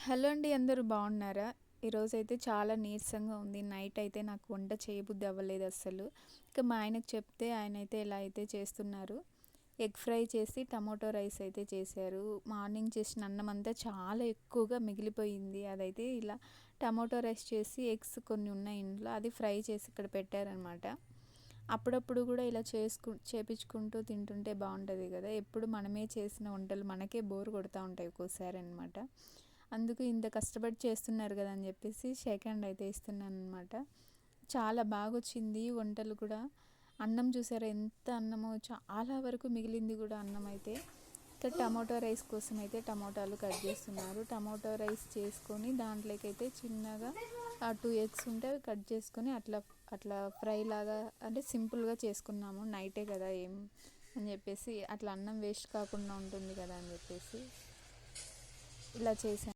Hello అండి, అందరూ బాగున్నారా? ఈరోజైతే చాలా నీరసంగా ఉంది. నైట్ అయితే నాకు వంట చేయబుద్ధి అవ్వలేదు అస్సలు. ఇక మా ఆయనకు చెప్తే ఆయన అయితే ఎలా అయితే చేస్తున్నారు. ఎగ్ ఫ్రై చేసి టమాటో రైస్ అయితే చేశారు. మార్నింగ్ చేసిన అన్నం అంతా చాలా ఎక్కువగా మిగిలిపోయింది. అదైతే ఇలా టమాటో రైస్ చేసి ఎగ్స్ కొన్ని ఉన్నాయి ఇంట్లో, అది ఫ్రై చేసి ఇక్కడ పెట్టారనమాట. అప్పుడప్పుడు కూడా ఇలా చేపించుకుంటూ తింటుంటే బాగుంటుంది కదా. ఎప్పుడు మనమే చేసిన వంటలు మనకే బోర్ కొడుతూ ఉంటాయి ఒక్కోసారి అనమాట. అందుకు ఇంత కష్టపడి చేస్తున్నారు కదా అని చెప్పేసి షేక్ హ్యాండ్ అయితే ఇస్తున్నాను అనమాట. చాలా బాగా వచ్చింది వంటలు కూడా. అన్నం చూసారా ఎంత అన్నమో, చాలా వరకు మిగిలింది కూడా అన్నం అయితే. ఇక్కడ టమాటో రైస్ కోసం అయితే టమాటాలు కట్ చేస్తున్నారు. టమాటో రైస్ చేసుకొని దాంట్లోకి అయితే చిన్నగా 2 ఎగ్స్ ఉంటే అవి కట్ చేసుకొని అట్లా అట్లా ఫ్రై లాగా, అంటే సింపుల్గా చేసుకున్నాము. నైటే కదా ఏం అని చెప్పేసి, అట్లా అన్నం వేస్ట్ కాకుండా ఉంటుంది కదా అని చెప్పేసి ఇలా చేశాను.